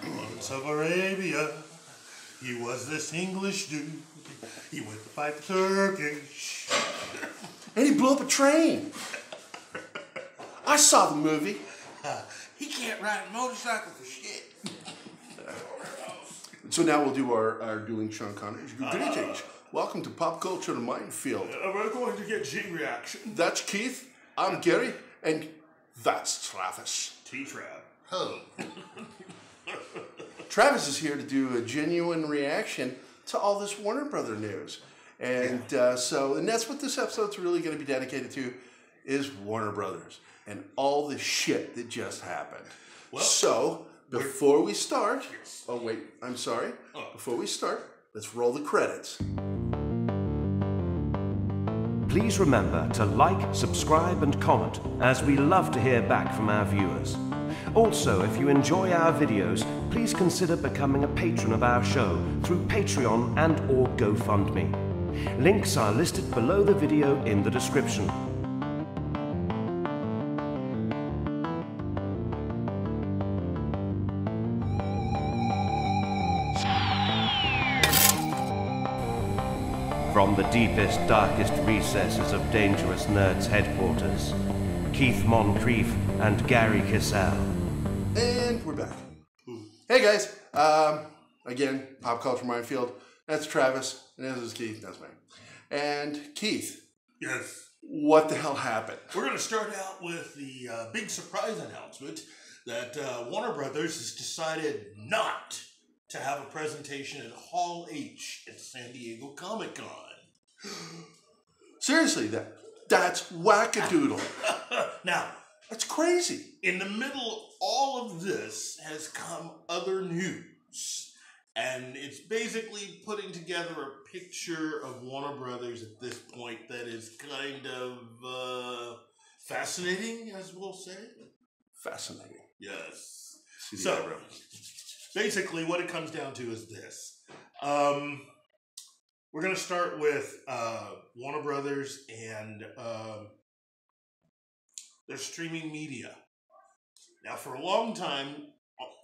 Lawrence of Arabia, he was this English dude. He went to fight the Turkish. And he blew up a train. I saw the movie. He can't ride a motorcycle for shit. So now we'll do our dueling Sean Connery. Greetings. Welcome to Pop Culture Minefield. We're going to get G reaction. That's Keith. I'm Gerry. And that's Travis. T-Trap. Oh. Travis is here to do a genuine reaction to all this Warner Brother news. And and that's what this episode's really going to be dedicated to, is Warner Brothers and all the shit that just happened. Well, so, before we start, yes. Oh wait, I'm sorry. Oh. Before we start, let's roll the credits. Please remember to like, subscribe and comment, as we love to hear back from our viewers. Also, if you enjoy our videos, please consider becoming a patron of our show through Patreon and or GoFundMe. Links are listed below the video in the description. From the deepest, darkest recesses of Dangerous Nerds headquarters, Keith Moncrief and Gary Kissel. And we're back. Hey guys, again, Pop Culture Minefield. That's Travis, and this is Keith, that's me. And Keith. Yes. What the hell happened? We're going to start out with the big surprise announcement that Warner Brothers has decided not to have a presentation at Hall H at San Diego Comic-Con. Seriously, that's wackadoodle. Now, that's crazy. in the middle of all of this has come other news. And it's basically putting together a picture of Warner Brothers at this point that is kind of fascinating, as we'll say. Fascinating. Yes. See the So, eyebrow. basically what it comes down to is this. We're going to start with Warner Brothers and their streaming media. Now, for a long time,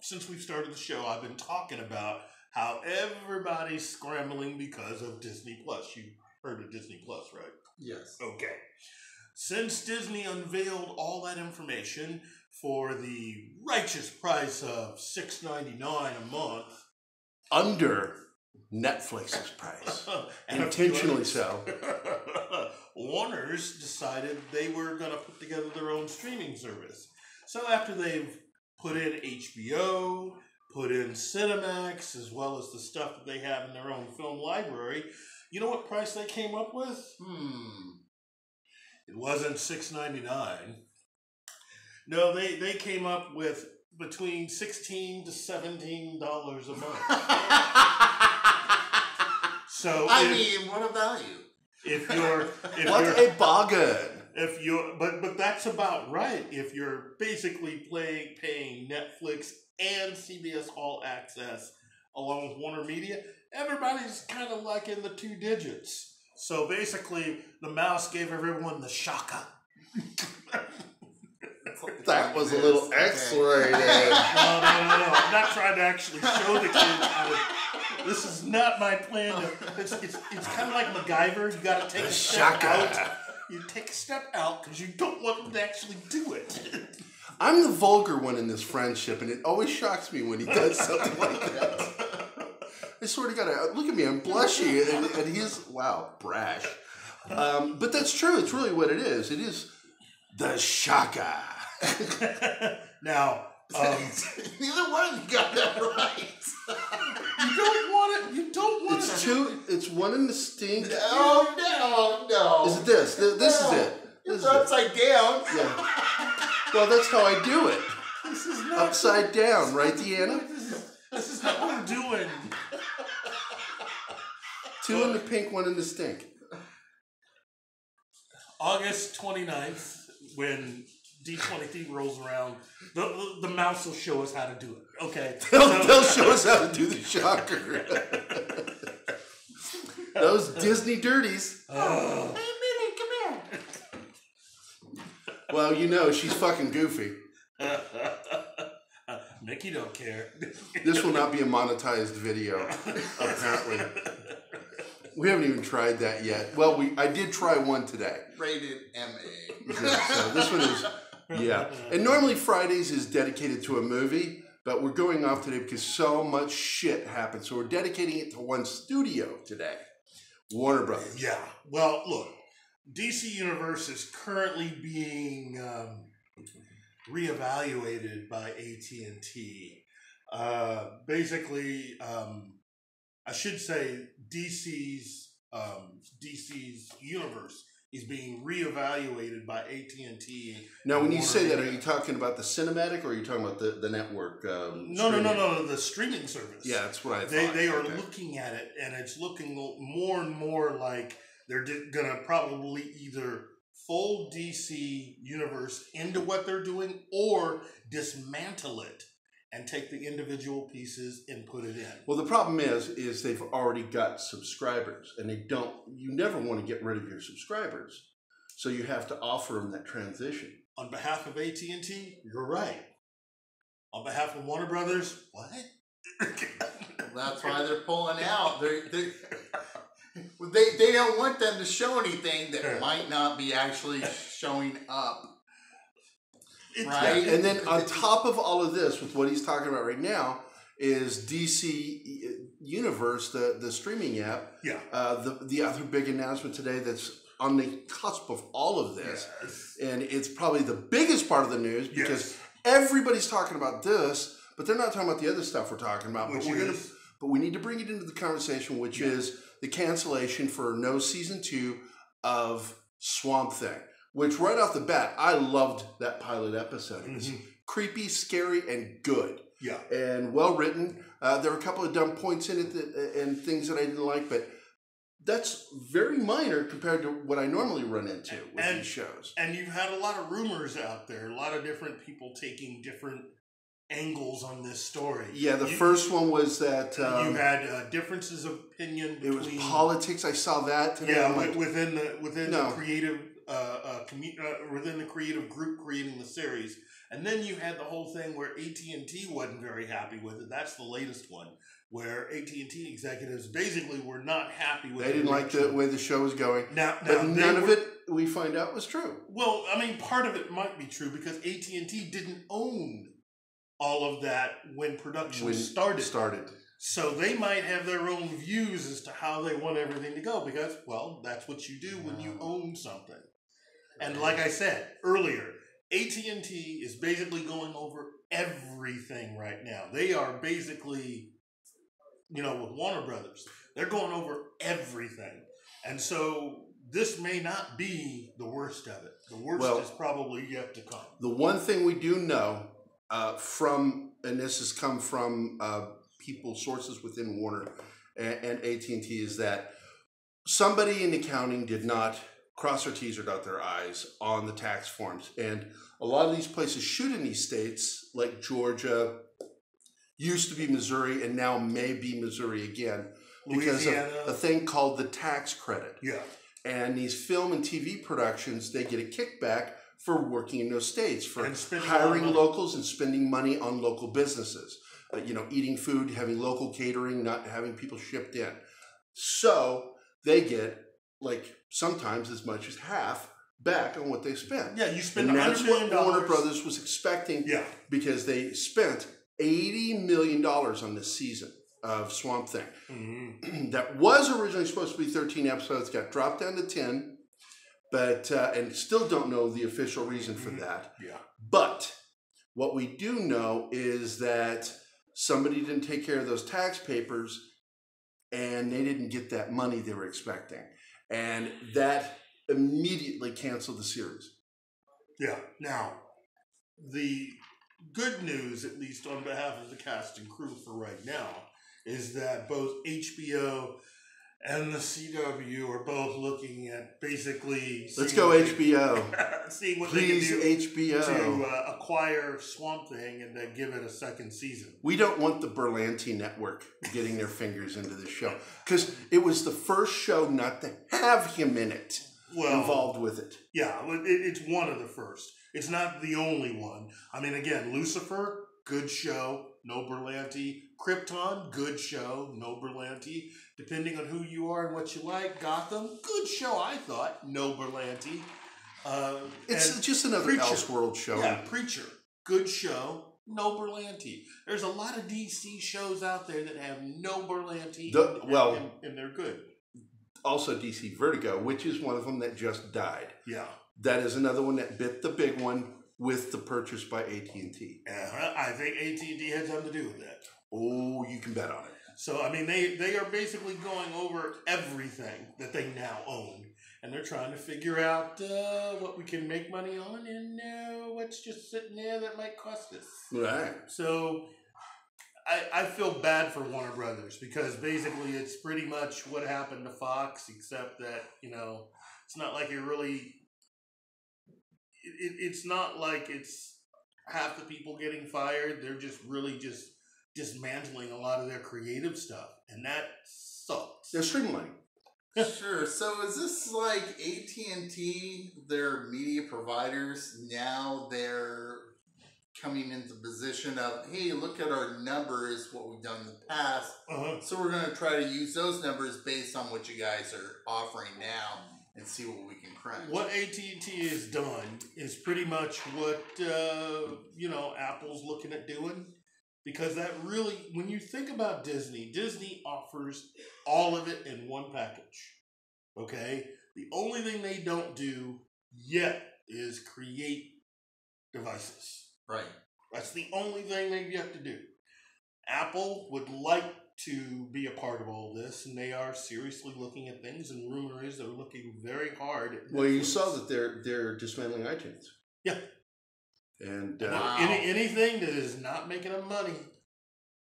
since we've started the show, I've been talking about how everybody's scrambling because of Disney Plus. You heard of Disney Plus, right? Yes. Okay. Since Disney unveiled all that information for the righteous price of $6.99 a month, Under Netflix's price. Intentionally so. Warner's decided they were going to put together their own streaming service. So after they've put in HBO, put in Cinemax, as well as the stuff that they have in their own film library, you know what price they came up with? It wasn't $6.99. No, they came up with between $16 to $17 a month. So I mean, what a value. What a bargain. But that's about right. If you're basically paying Netflix and CBS All Access along with Warner Media, everybody's kind of like in the 2 digits. So basically, the mouse gave everyone the shaka. That was a little X-rated. No. I'm not trying to actually show the kids how to. This is not my plan. It's kind of like MacGyver. You got to take a step out. You take a step out because you don't want them to actually do it. I'm the vulgar one in this friendship, and it always shocks me when he does something like that. I swear to God, look at me, I'm blushing, and he's, wow, brash. But that's true, it's really what it is. It is the shaka. Now, neither one of you got that right. You don't want it. It's two, it's one in the stink. No. Is it this? This is it. It's upside down. Yeah. Well, that's how I do it. This is not upside down, right, Deanna? This is not what I'm doing. 2 in the pink, 1 in the stink. August 29th, when D23 rolls around, the mouse will show us how to do it. Okay. They'll show us how to do the shocker. Those Disney dirties. Hey, Minnie, come here. Well, you know, she's fucking goofy. Nikki don't care. This will not be a monetized video, apparently. We haven't even tried that yet. Well, I did try one today. Rated MA. Yeah, so this one is, yeah. And normally Fridays is dedicated to a movie, but we're going off today because so much shit happened. So we're dedicating it to one studio today, Warner Brothers. Yeah. Well, look, DC Universe is currently being reevaluated by AT&T. Basically, I should say DC's universe is being reevaluated by AT&T. Now, when you say that, are you talking about the cinematic or are you talking about the network? No, the streaming service. Yeah, that's what I thought. They are looking at it, and it's looking more and more like they're going to probably either fold DC Universe into what they're doing or dismantle it and take the individual pieces and put it in. Well, the problem is they've already got subscribers, and you never want to get rid of your subscribers. So you have to offer them that transition. On behalf of AT&T, you're right. On behalf of Warner Brothers, what? That's why they're pulling out. They don't want them to show anything that might not be actually showing up. Right? Yeah. And then on top of all of this, with what he's talking about right now, is DC Universe, the streaming app. Yeah. The other big announcement today that's on the cusp of all of this. Yes. And it's probably the biggest part of the news because everybody's talking about this, but they're not talking about the other stuff we're talking about. But we need to bring it into the conversation, which is the cancellation for no season 2 of Swamp Thing. Which right off the bat, I loved that pilot episode. It was creepy, scary, and good. Yeah. And well written. There were a couple of dumb points in it and things that I didn't like, but that's very minor compared to what I normally run into with these shows. And you've had a lot of rumors out there, a lot of different people taking different angles on this story. Yeah, the first one was that you had differences of opinion between, it was politics. I saw that today. Yeah, within the creative within the creative group creating the series. And then you had the whole thing where AT&T wasn't very happy with it. That's the latest one, where AT&T executives basically were not happy with it. They didn't like the way the show was going. But none of it, we find out, was true. Well, I mean, part of it might be true because AT&T didn't own all of that when production started. So they might have their own views as to how they want everything to go because, well, that's what you do when you own something. And like I said earlier, AT&T is basically going over everything right now. They are basically, with Warner Brothers, they're going over everything. And so this may not be the worst of it. The worst is probably yet to come. The one thing we do know and this has come from sources within Warner and AT&T, is that somebody in accounting did not cross their T's or dot their I's on the tax forms. And a lot of these places shoot in these states, like Georgia, used to be Missouri, and now may be Missouri again, because of a thing called the tax credit. Yeah. And these film and TV productions, they get a kickback for working in those states, for hiring locals and spending money on local businesses. Eating food, having local catering, not having people shipped in. So they get, sometimes as much as half back on what they spent. Yeah, you spend $100 million. That's what Warner Brothers was expecting. Yeah. Because they spent $80 million on this season of Swamp Thing. Mm-hmm. That was originally supposed to be 13 episodes, got dropped down to 10, but and still don't know the official reason for that. Yeah. But what we do know is that somebody didn't take care of those tax papers and they didn't get that money they were expecting. And that immediately canceled the series. Yeah. Now, the good news, at least on behalf of the cast and crew for right now, is that both HBO and the CW are both looking at basically... Let's go HBO. Seeing what Please, they can do HBO. To acquire Swamp Thing and then give it a second season. We don't want the Berlanti Network getting their fingers into this show, because it was the first show not to have him in it. involved with it. Yeah, it's one of the first. It's not the only one. I mean, again, Lucifer, good show, no Berlanti. Krypton, good show, no Berlanti. Depending on who you are and what you like. Gotham, good show, I thought, no Berlanti. It's just another Preacher. Elseworld show. Yeah, Preacher, good show, no Berlanti. There's a lot of DC shows out there that have no Berlanti, and they're good. Also DC Vertigo, which is one of them that just died. Yeah. That is another one that bit the big one with the purchase by AT&T. I think AT&T had something to do with that. Oh, you can bet on it. So, I mean, they are basically going over everything that they now own. And they're trying to figure out what we can make money on and what's just sitting there that might cost us. Right. So, I feel bad for Warner Brothers because basically it's pretty much what happened to Fox, except that, it's not like you're really... It's not like it's half the people getting fired. They're just really just dismantling a lot of their creative stuff. And that sucks. They're streamlining. Sure. So is this like AT&T, their media providers, now they're coming into the position of, hey, look at our numbers, what we've done in the past. So we're going to try to use those numbers based on what you guys are offering now and see what we can crunch. What AT&T has done is pretty much what, Apple's looking at doing. Because that really, when you think about Disney offers all of it in one package. Okay? The only thing they don't do yet is create devices. Right. That's the only thing they've yet to do. Apple would like to be a part of all this, and they are seriously looking at things, and rumor is they're looking very hard at Netflix. Well, you saw that they're dismantling iTunes. Yeah. And anything that is not making them money,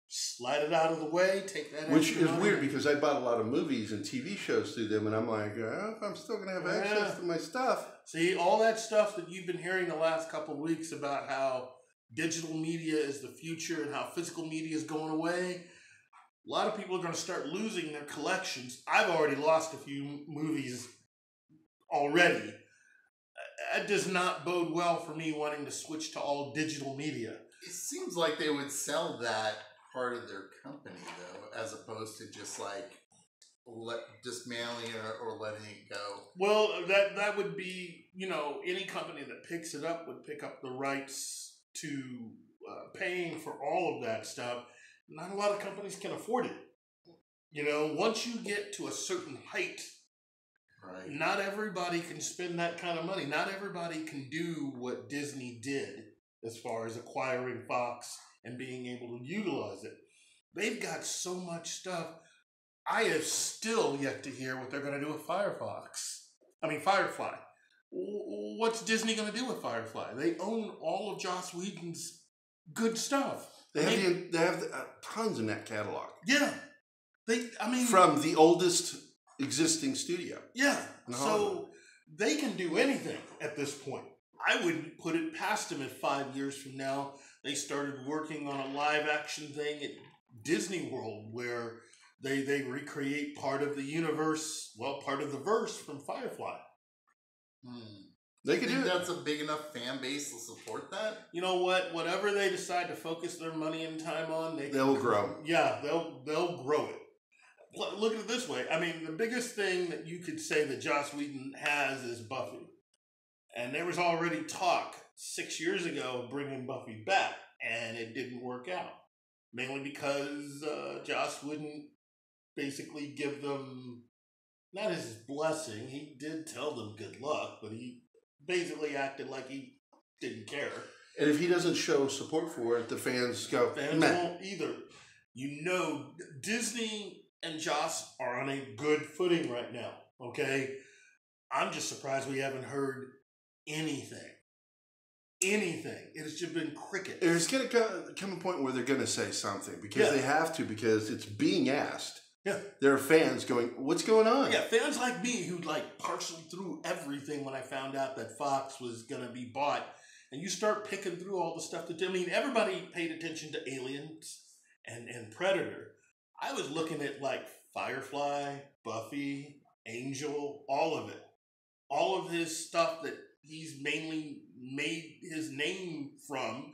slide it out of the way, take that. Which is weird because I bought a lot of movies and TV shows through them, and I'm like, I'm still going to have access to my stuff. See, all that stuff that you've been hearing the last couple of weeks about how digital media is the future and how physical media is going away, a lot of people are going to start losing their collections. I've already lost a few movies already. That does not bode well for me wanting to switch to all digital media. It seems like they would sell that part of their company, though, as opposed to just like dismantling it or letting it go. Well, that would be, any company that picks it up would pick up the rights to paying for all of that stuff. Not a lot of companies can afford it. Once you get to a certain height, right, not everybody can spend that kind of money. Not everybody can do what Disney did as far as acquiring Fox and being able to utilize it. They've got so much stuff. I have still yet to hear what they're going to do with Firefly. What's Disney going to do with Firefly? They own all of Joss Whedon's good stuff. They have tons in that catalog. Yeah. From the oldest existing studio. Yeah. So they can do anything at this point. I wouldn't put it past them if 5 years from now they started working on a live action thing at Disney World where they recreate part of the universe, part of the verse from Firefly. They could do it. That's a big enough fan base to support that? You know what? Whatever they decide to focus their money and time on, they'll grow. Yeah, they'll grow it. Look at it this way. The biggest thing that you could say that Joss Whedon has is Buffy. And there was already talk 6 years ago of bringing Buffy back, and it didn't work out. Mainly because Joss wouldn't basically give them, not his blessing, he did tell them good luck, but he basically acted like he didn't care. And if he doesn't show support for it, the fans go, fans won't either. Disney and Joss are on a good footing right now, okay? I'm just surprised we haven't heard anything. It's just been cricket. There's going to come a point where they're going to say something because they have to, because it's being asked. Yeah. There are fans going, what's going on? Yeah, fans like me who parceled through everything when I found out that Fox was going to be bought. And you start picking through all the stuff everybody paid attention to Aliens and Predator. I was looking at Firefly, Buffy, Angel, all of it. all of his stuff that he's mainly made his name from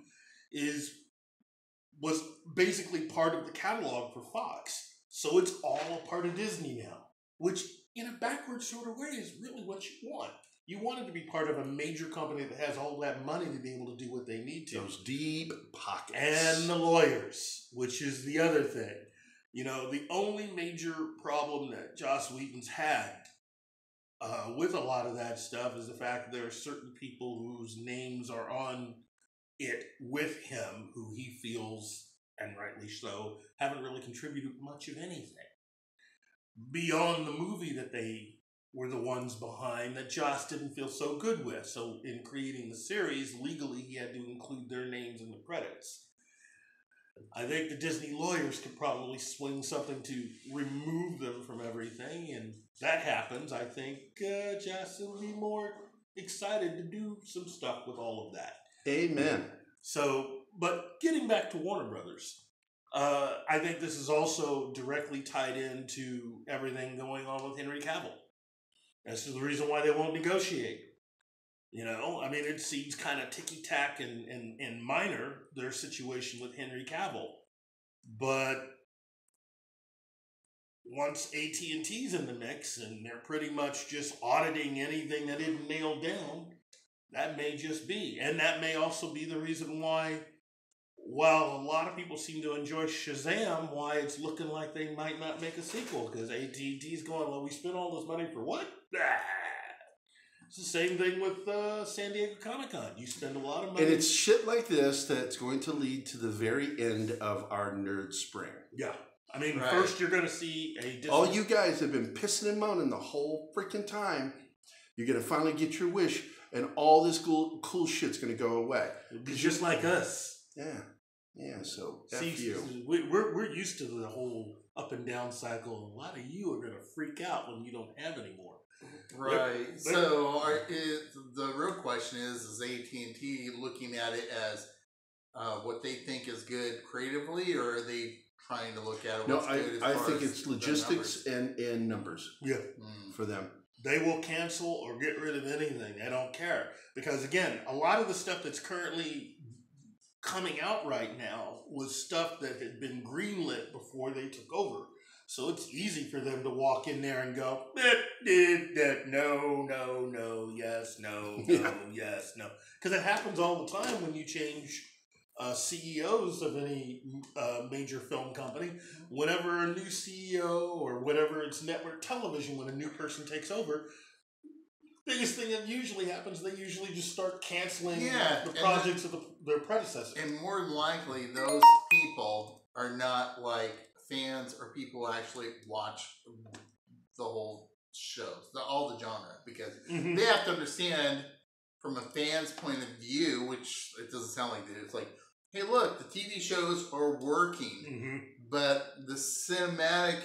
was basically part of the catalog for Fox. So it's all a part of Disney now, which in a backward sort of way is really what you want. You want it to be part of a major company that has all that money to be able to do what they need to. Those deep pockets. And the lawyers, which is the other thing. You know, the only major problem that Joss Whedon's had with a lot of that stuff is the fact that there are certain people whose names are on it with him who he feels, and rightly so, haven't really contributed much of anything beyond the movie that they were the ones behind that Joss didn't feel so good with. So in creating the series, legally he had to include their names in the credits. I think the Disney lawyers could probably swing something to remove them from everything, and if that happens, I think Joss will be more excited to do some stuff with all of that. Amen. So, but getting back to Warner Brothers, I think this is also directly tied into everything going on with Henry Cavill. That's the reason why they won't negotiate. You know, I mean, it seems kind of ticky-tack and minor, their situation with Henry Cavill. But once AT&T's in the mix and they're pretty much just auditing anything that isn't nailed down, that may just be. And that may also be the reason why, while a lot of people seem to enjoy Shazam, why it's looking like they might not make a sequel. Because AT&T's going, well, we spent all this money for what? It's the same thing with San Diego Comic-Con. You spend a lot of money. And it's shit like this that's going to lead to the very end of our nerd spring. Yeah. I mean, first you're going to see a Disney... All you guys have been pissing and moaning the whole freaking time. You're going to finally get your wish, and all this cool shit's going to go away. It'll be just like us. Yeah. Yeah, so see, F you. We're used to the whole up and down cycle. A lot of you are going to freak out when you don't have any more. Right. So the real question is AT&T looking at it as what they think is good creatively, or are they trying to look at it what's good as I far think as it's logistics and numbers. Yeah. For them. They will cancel or get rid of anything. They don't care. Because, again, a lot of the stuff that's currently coming out right now was stuff that had been greenlit before they took over. So it's easy for them to walk in there and go, no, yes, no, yes, no. Because it happens all the time when you change CEOs of any major film company. Whenever a new CEO or whatever it's network television, when a new person takes over, biggest thing that usually happens, they usually just start canceling the projects of their predecessors. And more than likely, those people are not like fans or people who actually watch the whole shows, all the genre, because they have to understand from a fan's point of view, which it doesn't sound like that. It's like, hey, look, the TV shows are working, but the cinematic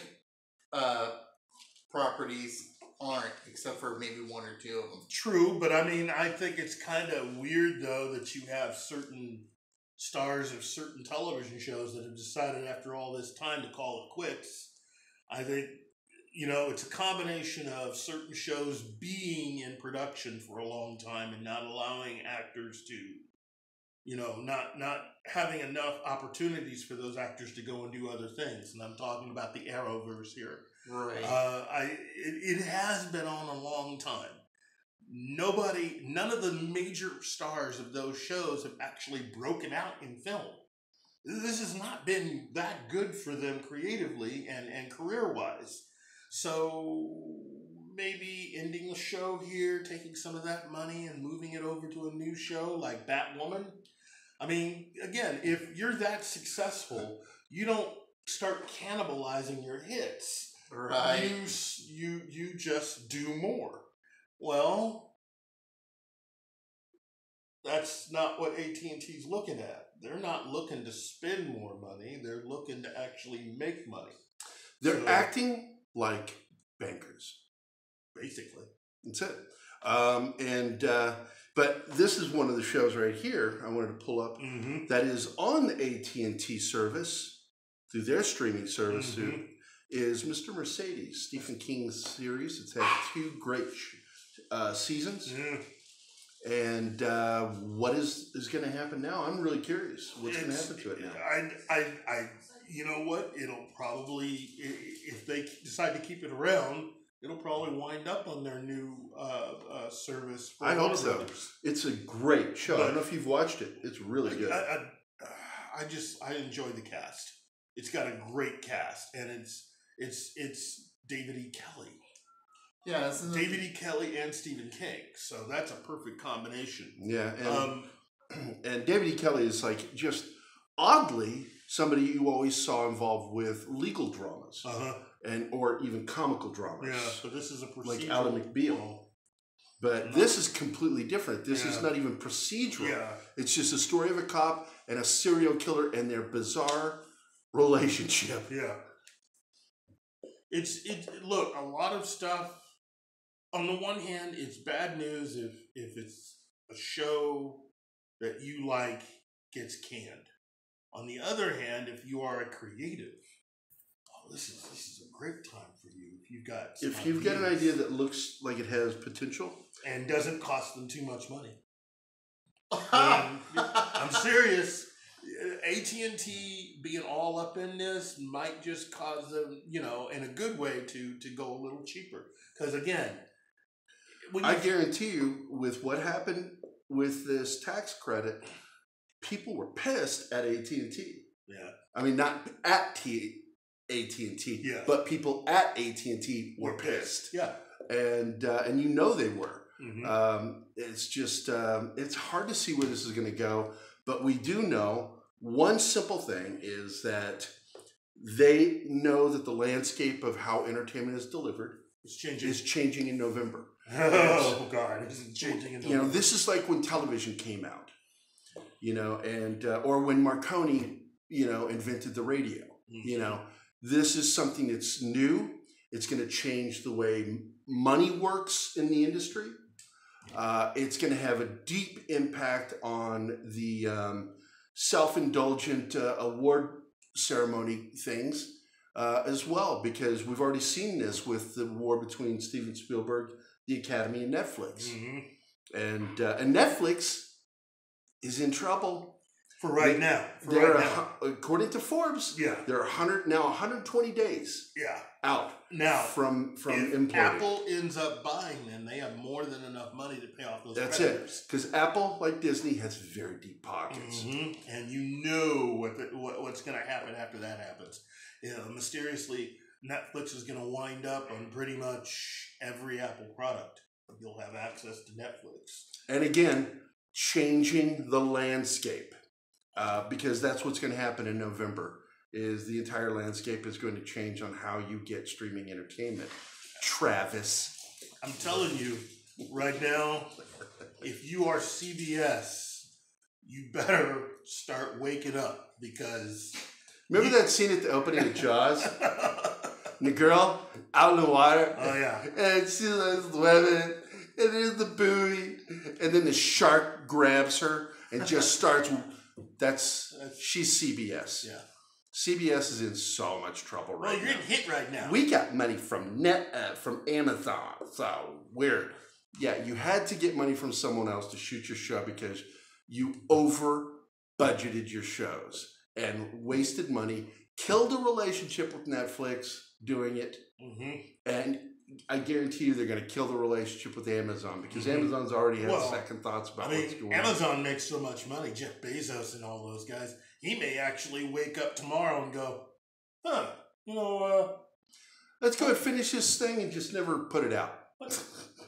properties aren't, except for maybe one or two of them. True, but I mean, I think it's kind of weird, though, that you have certain stars of certain television shows that have decided after all this time to call it quits. I think, you know, it's a combination of certain shows being in production for a long time and not allowing actors to, you know, not having enough opportunities for those actors to go and do other things. And I'm talking about the Arrowverse here. Right. It has been on a long time. None of the major stars of those shows have actually broken out in film. This has not been that good for them creatively and career-wise. So maybe ending the show here, taking some of that money and moving it over to a new show like Batwoman. I mean, again, if you're that successful, you don't start cannibalizing your hits. Right. You just do more. Well, that's not what AT&T's looking at. They're not looking to spend more money. They're looking to actually make money. They're acting like bankers. Basically. That's it. But this is one of the shows right here I wanted to pull up that is on the AT&T service through their streaming service is Mr. Mercedes, Stephen King's series. It's had two great seasons. Yeah. And what is going to happen now? I'm really curious. What's going to happen to it now? I you know what? It'll probably, if they decide to keep it around, it'll probably wind up on their new service. For I hope Warner so. Brothers. It's a great show. But I don't know if you've watched it. It's really good. I enjoy the cast. It's got a great cast, and it's David E. Kelly. Yeah, David E. Kelly and Stephen King, so that's a perfect combination. Yeah, and David E. Kelly is like just oddly somebody you always saw involved with legal dramas, or even comical dramas. Yeah, so this is a procedural, like Alan McBeal. But this is completely different. This is not even procedural. Yeah. It's just a story of a cop and a serial killer and their bizarre relationship. Yeah. Look, a lot of stuff. On the one hand, it's bad news if it's a show that you like gets canned. On the other hand, if you are a creative, this is a great time for you. If you've got an idea that looks like it has potential and doesn't cost them too much money. I'm serious. AT&T being all up in this might just cause them, in a good way to go a little cheaper. Because again, I guarantee you, with what happened with this tax credit, people were pissed at AT&T. Yeah. I mean, not at AT&T, but people at AT&T were pissed. Yeah. And they were. Mm-hmm. It's just, it's hard to see where this is going to go. But we do know one simple thing is that they know that the landscape of how entertainment is delivered is changing in November. Oh, God. It's changing in November. This is like when television came out, or when Marconi, invented the radio. Mm-hmm. This is something that's new. It's going to change the way money works in the industry. It's going to have a deep impact on the self-indulgent award ceremony things as well, because we've already seen this with the war between Steven Spielberg, the Academy, and Netflix. Mm-hmm. And Netflix is in trouble. For right now. According to Forbes, they're 120 days out now from importing. Apple ends up buying them, they have more than enough money to pay off those creditors. That's it. Because Apple, like Disney, has very deep pockets. Mm-hmm. And you know what's going to happen after that happens. Mysteriously, Netflix is going to wind up on pretty much every Apple product. You'll have access to Netflix. And again, changing the landscape. Because that's what's going to happen in November, is the entire landscape is going to change on how you get streaming entertainment. Travis. I'm telling you, right now, if you are CBS, you better start waking up, because... Remember that scene at the opening of Jaws? And the girl out in the water? Oh, yeah. And she's swimming, and there's the buoy, and then the shark grabs her and just starts... She's CBS. Yeah. CBS is in so much trouble right now. Well, you're getting hit right now. We got money from Amazon, so you had to get money from someone else to shoot your show because you over budgeted your shows and wasted money, killed a relationship with Netflix doing it, and I guarantee you they're going to kill the relationship with Amazon, because Amazon's already had second thoughts about what's going on. Amazon makes so much money. Jeff Bezos and all those guys. He may actually wake up tomorrow and go, let's go and finish this thing and just never put it out.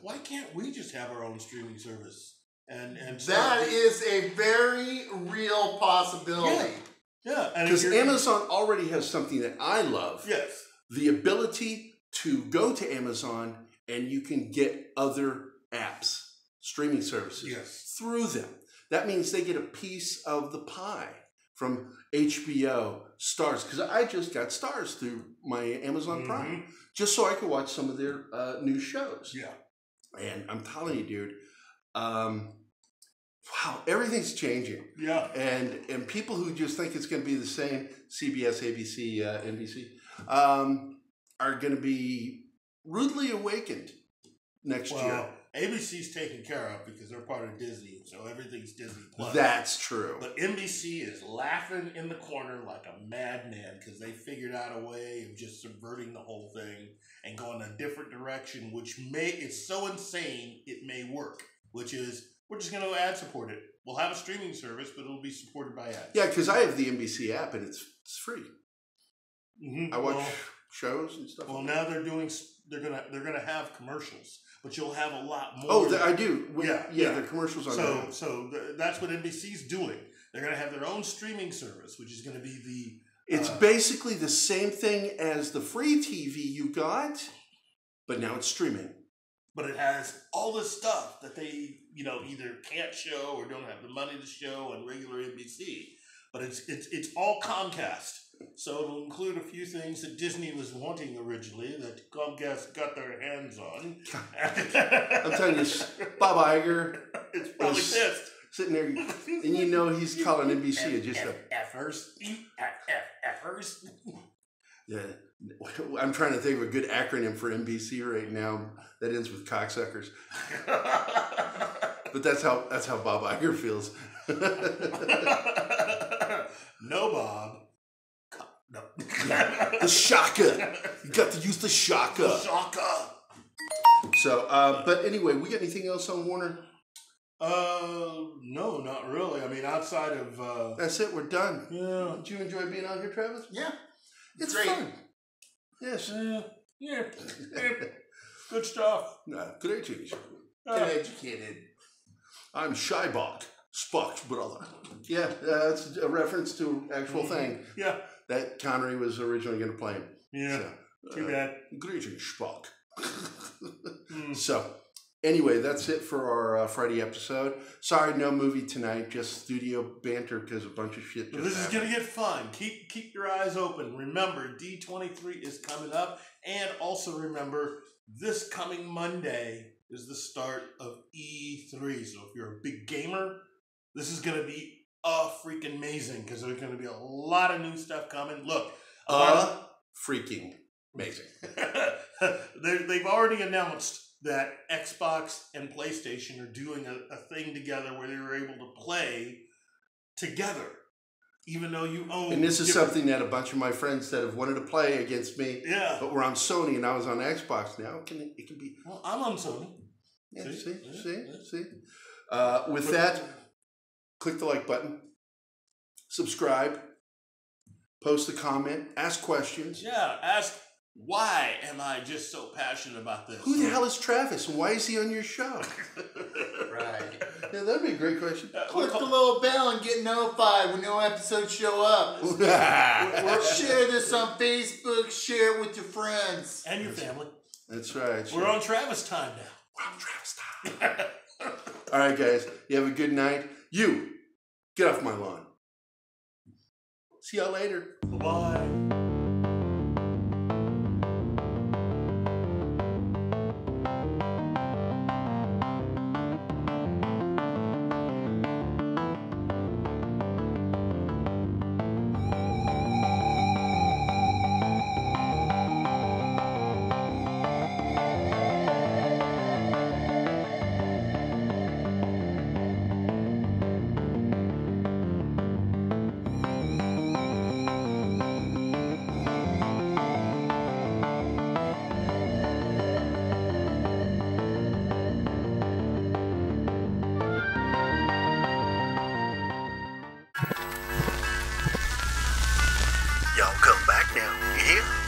Why can't we just have our own streaming service? And that is a very real possibility. Yeah. Because Amazon already has something that I love. Yes. The ability to go to Amazon and you can get other apps, streaming services through them. That means they get a piece of the pie from HBO, Stars, because I just got Stars through my Amazon Prime, just so I could watch some of their new shows. Yeah. And I'm telling you, dude, wow, everything's changing. Yeah. And people who just think it's going to be the same, CBS, ABC, NBC, are going to be rudely awakened next year. ABC's taken care of because they're part of Disney, so everything's Disney Plus. That's true. But NBC is laughing in the corner like a madman because they figured out a way of just subverting the whole thing and going a different direction, which it's so insane it may work, which is we're just going to ad support it. We'll have a streaming service, but it'll be supported by ads. Yeah, because I have the NBC app and it's free. Mm-hmm. I watch shows and stuff. Well, now they're gonna have commercials, but you'll have a lot more. Oh, I do. Yeah. The commercials on that's what NBC's doing. They're gonna have their own streaming service, which is gonna be the. It's basically the same thing as the free TV you got, but now it's streaming. But it has all this stuff that they, either can't show or don't have the money to show on regular NBC. But it's all Comcast. So it'll include a few things that Disney was wanting originally that Comcast got their hands on. I'm telling you, Bob Iger is probably pissed. Sitting there, and he's calling NBC just a Effers. Yeah, I'm trying to think of a good acronym for NBC right now that ends with cocksuckers. But that's how Bob Iger feels. No, Bob. No. The shaka. You got to use the shaka. The shaka. So, but anyway, we got anything else on Warner? No, not really. I mean, outside of that's it. We're done. Yeah. Did you enjoy being out here, Travis? Yeah, it's great. fun. Yes. Yeah. Good stuff. Good education. Get educated. I'm Shybok, Spock's brother. Yeah, that's a reference to actual thing. Yeah. That Connery was originally going to play him. Yeah. So, too bad. Greetings, Spock. So, anyway, that's it for our Friday episode. Sorry, no movie tonight, just studio banter because a bunch of shit just This is happened. going to get fun. Keep your eyes open. Remember, D23 is coming up. And also remember, this coming Monday is the start of E3. So if you're a big gamer, this is going to be freaking amazing because there's going to be a lot of new stuff coming. Look. Freaking amazing. They've already announced that Xbox and PlayStation are doing a thing together where they were able to play together, even though you own. And this is something that a bunch of my friends that have wanted to play against me, but we're on Sony and I was on Xbox now. It can be. Well, I'm on Sony. Yeah, see. With that, click the like button, subscribe, post a comment, ask questions. Yeah, ask. Why am I just so passionate about this? Who the hell is Travis and why is he on your show? Right. Yeah, that'd be a great question. Click the little bell and get notified when new episodes show up. Share this on Facebook. Share it with your friends. And your family. That's right. We're on Travis time now. We're on Travis time. All right, guys. You have a good night. You, get off my lawn. See y'all later. Bye-bye. Y'all come back now. You hear?